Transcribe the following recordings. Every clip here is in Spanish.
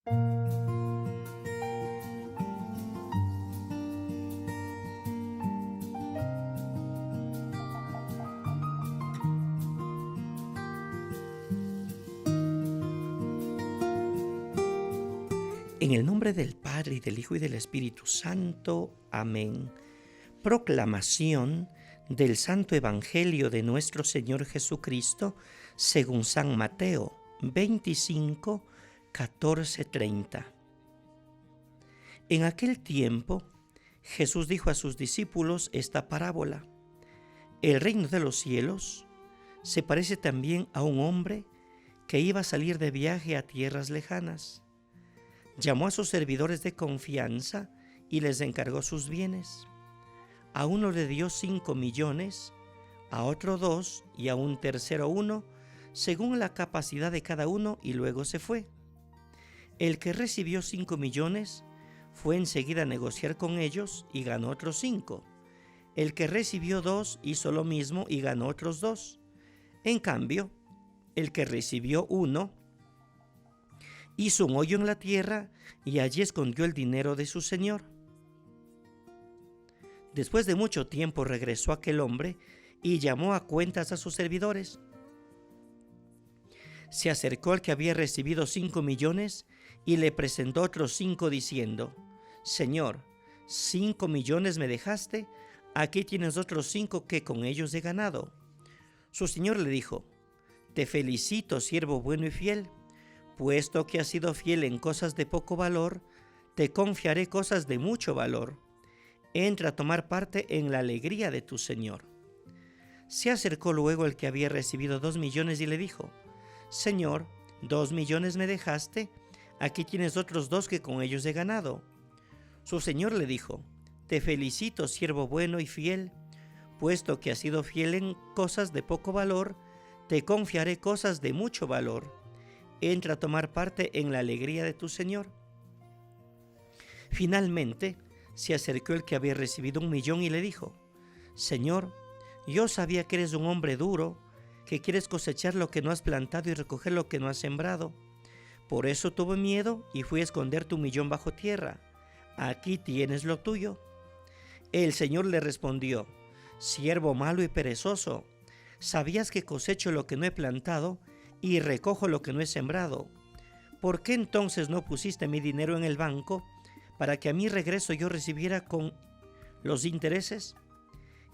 En el nombre del Padre, y del Hijo, y del Espíritu Santo. Amén. Proclamación del Santo Evangelio de nuestro Señor Jesucristo según San Mateo 25, 14, 30. En aquel tiempo, Jesús dijo a sus discípulos esta parábola: El reino de los cielos se parece también a un hombre que iba a salir de viaje a tierras lejanas. Llamó a sus servidores de confianza y les encargó sus bienes. A uno le dio 5 millones, a otro 2 y a un tercero 1, según la capacidad de cada uno, y luego se fue. El que recibió 5 millones fue enseguida a negociar con ellos y ganó otros 5. El que recibió 2 hizo lo mismo y ganó otros 2. En cambio, el que recibió 1 hizo un hoyo en la tierra y allí escondió el dinero de su señor. Después de mucho tiempo regresó aquel hombre y llamó a cuentas a sus servidores. Se acercó al que había recibido 5 millones y le presentó otros 5 diciendo: Señor, 5 millones me dejaste, aquí tienes otros 5 que con ellos he ganado. Su señor le dijo: Te felicito, siervo bueno y fiel. Puesto que has sido fiel en cosas de poco valor, te confiaré cosas de mucho valor. Entra a tomar parte en la alegría de tu señor. Se acercó luego el que había recibido 2 millones y le dijo: Señor, 2 millones me dejaste, aquí tienes otros 2 que con ellos he ganado. Su señor le dijo: Te felicito, siervo bueno y fiel. Puesto que has sido fiel en cosas de poco valor, te confiaré cosas de mucho valor. Entra a tomar parte en la alegría de tu señor. Finalmente, se acercó el que había recibido 1 millón y le dijo: Señor, yo sabía que eres un hombre duro, que quieres cosechar lo que no has plantado y recoger lo que no has sembrado. Por eso tuve miedo y fui a esconder tu 1 millón bajo tierra. Aquí tienes lo tuyo. El señor le respondió: Siervo malo y perezoso, sabías que cosecho lo que no he plantado y recojo lo que no he sembrado. ¿Por qué entonces no pusiste mi dinero en el banco para que a mi regreso yo recibiera con los intereses?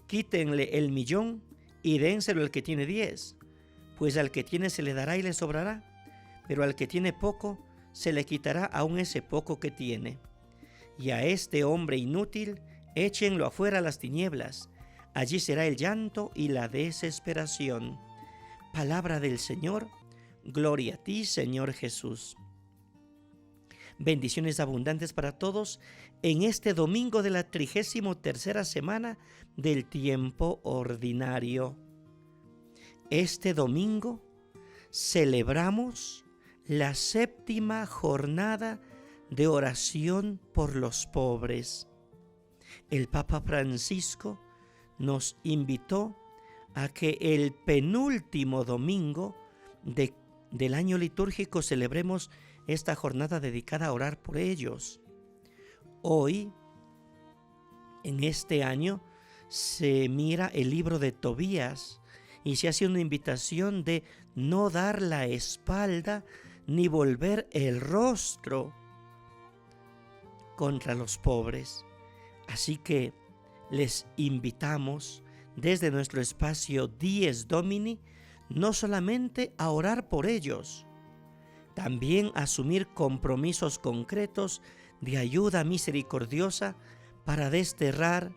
Quítenle el 1 millón y dénselo al que tiene 10, pues al que tiene se le dará y le sobrará, pero al que tiene poco se le quitará aún ese poco que tiene. Y a este hombre inútil échenlo afuera a las tinieblas, allí será el llanto y la desesperación. Palabra del Señor. Gloria a ti, Señor Jesús. Bendiciones abundantes para todos en este domingo de la 33ª semana del tiempo ordinario. Este domingo celebramos la 7ª jornada de oración por los pobres. El Papa Francisco nos invitó a que el penúltimo domingo del año litúrgico celebremos esta jornada dedicada a orar por ellos. Hoy, en este año, se mira el libro de Tobías y se hace una invitación de no dar la espalda ni volver el rostro contra los pobres. Así que les invitamos desde nuestro espacio Dies Domini no solamente a orar por ellos, también a asumir compromisos concretos de ayuda misericordiosa para desterrar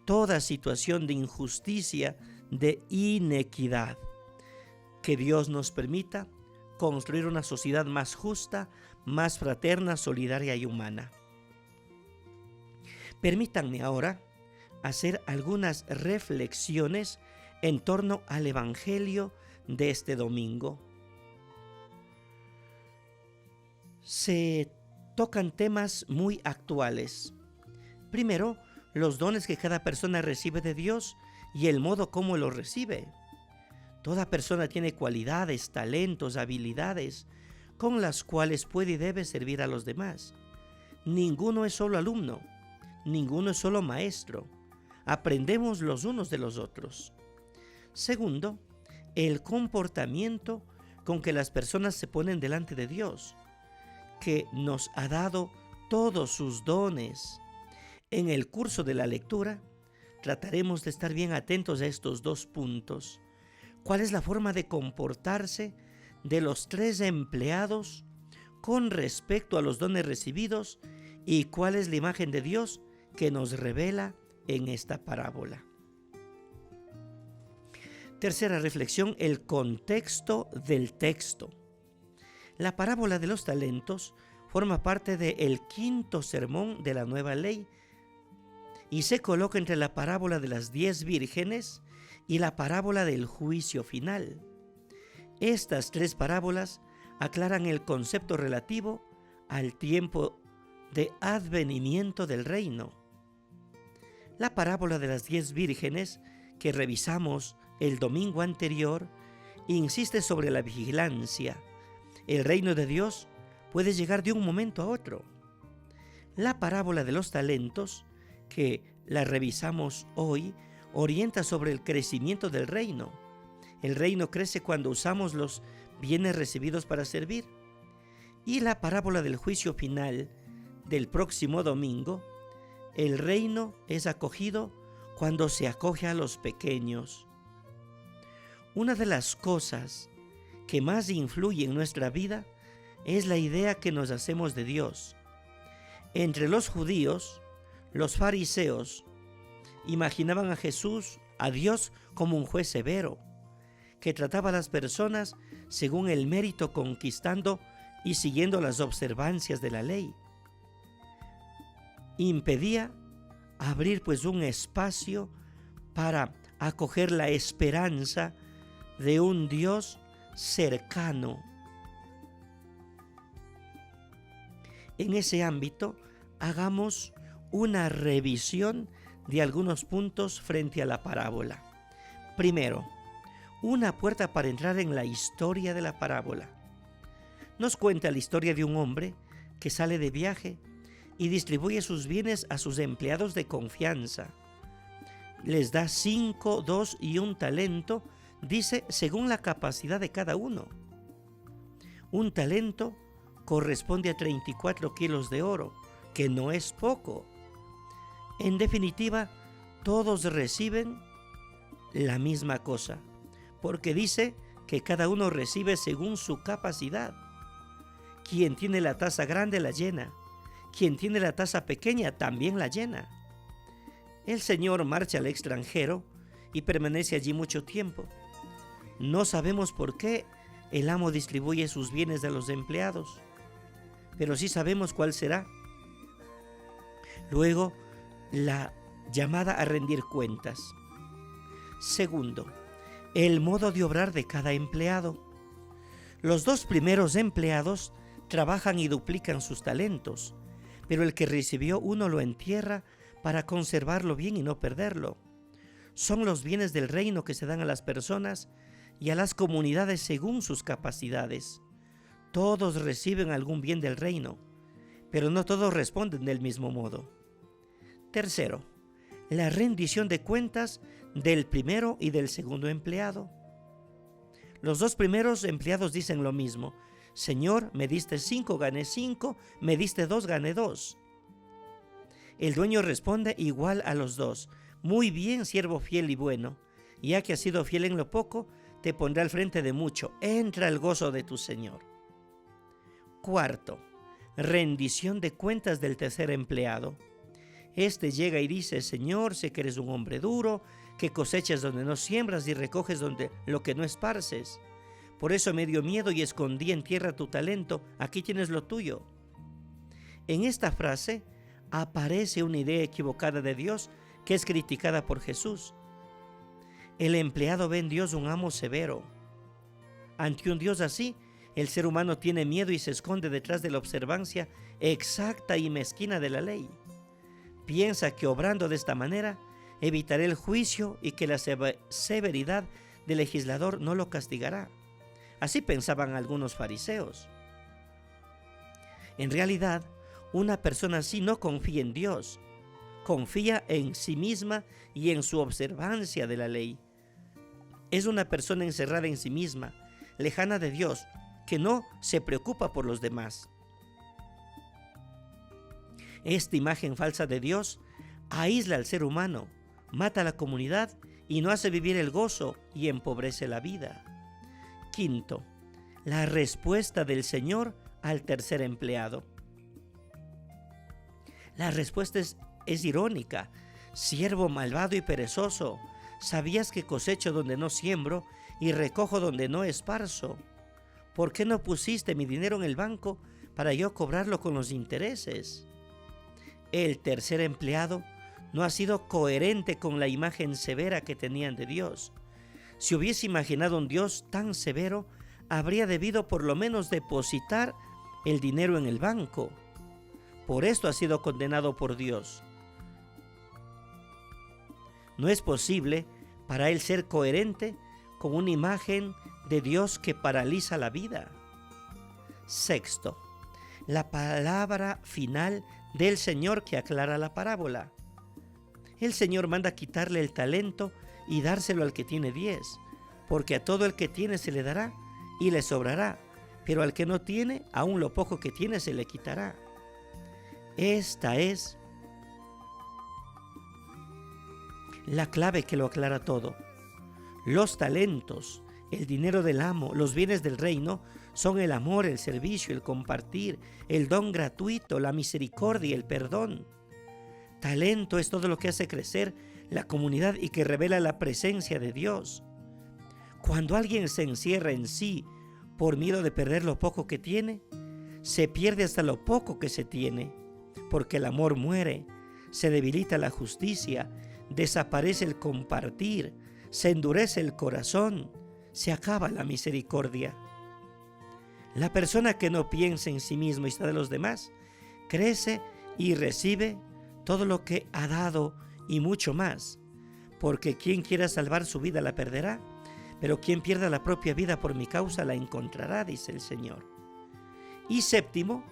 toda situación de injusticia, de inequidad. Que Dios nos permita construir una sociedad más justa, más fraterna, solidaria y humana. Permítanme ahora hacer algunas reflexiones en torno al Evangelio de este domingo. Se tocan temas muy actuales. Primero, los dones que cada persona recibe de Dios y el modo como los recibe. Toda persona tiene cualidades, talentos, habilidades. con las cuales puede y debe servir a los demás. Ninguno es solo alumno, ninguno es solo maestro. Aprendemos los unos de los otros. Segundo, el comportamiento con que las personas se ponen delante de Dios, que nos ha dado todos sus dones. En el curso de la lectura trataremos de estar bien atentos a estos dos puntos. ¿Cuál es la forma de comportarse de los 3 empleados con respecto a los dones recibidos y cuál es la imagen de Dios que nos revela en esta parábola? Tercera reflexión, el contexto del texto. La parábola de los talentos forma parte del 5.º sermón de la nueva ley y se coloca entre la parábola de las 10 vírgenes y la parábola del juicio final. Estas 3 parábolas aclaran el concepto relativo al tiempo de advenimiento del reino. La parábola de las 10 vírgenes, que revisamos el domingo anterior, insiste sobre la vigilancia. El reino de Dios puede llegar de un momento a otro. La parábola de los talentos, que la revisamos hoy, orienta sobre el crecimiento del reino. El reino crece cuando usamos los bienes recibidos para servir. Y la parábola del juicio final del próximo domingo, el reino es acogido cuando se acoge a los pequeños. Una de las cosas que más influye en nuestra vida es la idea que nos hacemos de Dios. Entre los judíos, los fariseos imaginaban a Jesús, a Dios, como un juez severo, que trataba a las personas según el mérito, conquistando y siguiendo las observancias de la ley. Impedía abrir pues un espacio para acoger la esperanza de un Dios cercano. En ese ámbito, hagamos una revisión de algunos puntos frente a la parábola. Primero, una puerta para entrar en la historia de la parábola. Nos cuenta la historia de un hombre que sale de viaje y distribuye sus bienes a sus empleados de confianza. Les da 5, 2 y 1 talento, dice, según la capacidad de cada uno. Un talento corresponde a 34 kilos de oro, que no es poco. En definitiva, todos reciben la misma cosa, porque dice que cada uno recibe según su capacidad. Quien tiene la taza grande la llena, quien tiene la taza pequeña también la llena. El señor marcha al extranjero y permanece allí mucho tiempo. No sabemos por qué el amo distribuye sus bienes a los empleados, pero sí sabemos cuál será. Luego, la llamada a rendir cuentas. Segundo, el modo de obrar de cada empleado. Los 2 primeros empleados trabajan y duplican sus talentos, pero el que recibió 1 lo entierra para conservarlo bien y no perderlo. Son los bienes del reino que se dan a las personas y a las comunidades según sus capacidades. Todos reciben algún bien del reino, pero no todos responden del mismo modo. Tercero, la rendición de cuentas del primero y del segundo empleado. Los 2 primeros empleados dicen lo mismo: Señor, me diste 5, gané 5, me diste 2, gané 2. El dueño responde igual a los 2: muy bien, siervo fiel y bueno, ya que has sido fiel en lo poco, te pondré al frente de mucho, entra al gozo de tu Señor. Cuarto, rendición de cuentas del tercer empleado. Este llega y dice: Señor, sé que eres un hombre duro, que cosechas donde no siembras y recoges donde lo que no esparces. Por eso me dio miedo y escondí en tierra tu talento, aquí tienes lo tuyo. En esta frase aparece una idea equivocada de Dios que es criticada por Jesús. El empleado ve en Dios un amo severo. Ante un Dios así, el ser humano tiene miedo y se esconde detrás de la observancia exacta y mezquina de la ley. Piensa que obrando de esta manera evitará el juicio y que la severidad del legislador no lo castigará. Así pensaban algunos fariseos. En realidad, una persona así no confía en Dios, confía en sí misma y en su observancia de la ley. Es una persona encerrada en sí misma, lejana de Dios, que no se preocupa por los demás. Esta imagen falsa de Dios aísla al ser humano, mata a la comunidad y no hace vivir el gozo y empobrece la vida. Quinto, la respuesta del Señor al tercer empleado. La respuesta es irónica. Siervo malvado y perezoso, ¿sabías que cosecho donde no siembro y recojo donde no esparzo? ¿Por qué no pusiste mi dinero en el banco para yo cobrarlo con los intereses? El tercer empleado no ha sido coherente con la imagen severa que tenían de Dios. Si hubiese imaginado un Dios tan severo, habría debido por lo menos depositar el dinero en el banco. Por esto ha sido condenado por Dios. No es posible para él ser coherente con una imagen de Dios que paraliza la vida. Sexto, la palabra final del Señor que aclara la parábola. El Señor manda quitarle el talento y dárselo al que tiene 10, porque a todo el que tiene se le dará y le sobrará, pero al que no tiene, aún lo poco que tiene se le quitará. Esta es la clave que lo aclara todo. Los talentos, el dinero del amo, los bienes del reino son el amor, el servicio, el compartir, el don gratuito, la misericordia, el perdón. Talento es todo lo que hace crecer la comunidad y que revela la presencia de Dios. Cuando alguien se encierra en sí por miedo de perder lo poco que tiene, se pierde hasta lo poco que se tiene, porque el amor muere, se debilita la justicia, desaparece el compartir, se endurece el corazón, se acaba la misericordia. La persona que no piensa en sí mismo y está de los demás, crece y recibe todo lo que ha dado y mucho más, porque quien quiera salvar su vida la perderá, pero quien pierda la propia vida por mi causa la encontrará, dice el Señor. Y séptimo,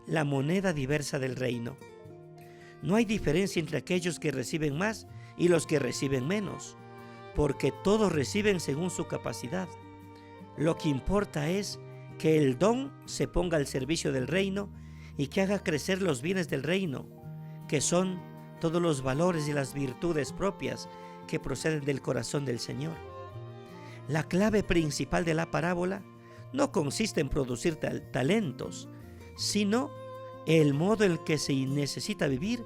la moneda diversa del reino. No hay diferencia entre aquellos que reciben más y los que reciben menos, porque todos reciben según su capacidad. Lo que importa es que el don se ponga al servicio del reino y que haga crecer los bienes del reino, que son todos los valores y las virtudes propias que proceden del corazón del Señor. La clave principal de la parábola no consiste en producir talentos, sino el modo en que se necesita vivir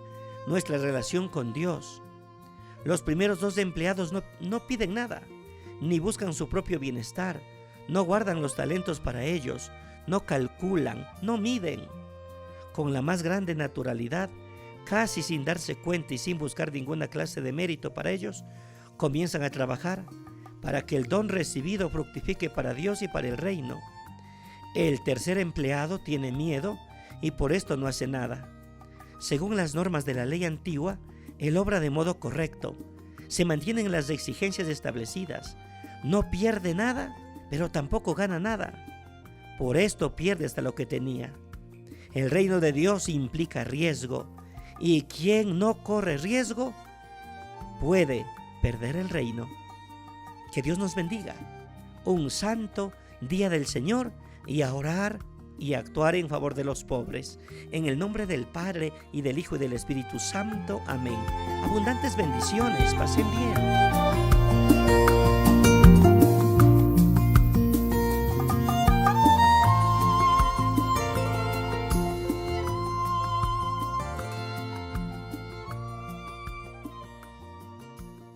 nuestra relación con Dios. Los primeros 2 empleados no piden nada, ni buscan su propio bienestar, no guardan los talentos para ellos, no calculan, no miden. Con la más grande naturalidad, casi sin darse cuenta y sin buscar ninguna clase de mérito para ellos, comienzan a trabajar para que el don recibido fructifique para Dios y para el reino. El tercer empleado tiene miedo y por esto no hace nada. Según las normas de la ley antigua, él obra de modo correcto, se mantienen las exigencias establecidas, no pierde nada, pero tampoco gana nada. Por esto pierde hasta lo que tenía. El reino de Dios implica riesgo, y quien no corre riesgo puede perder el reino. Que Dios nos bendiga. Un santo día del Señor, y a orar y a actuar en favor de los pobres. En el nombre del Padre, y del Hijo, y del Espíritu Santo. Amén. Abundantes bendiciones. Pasen bien.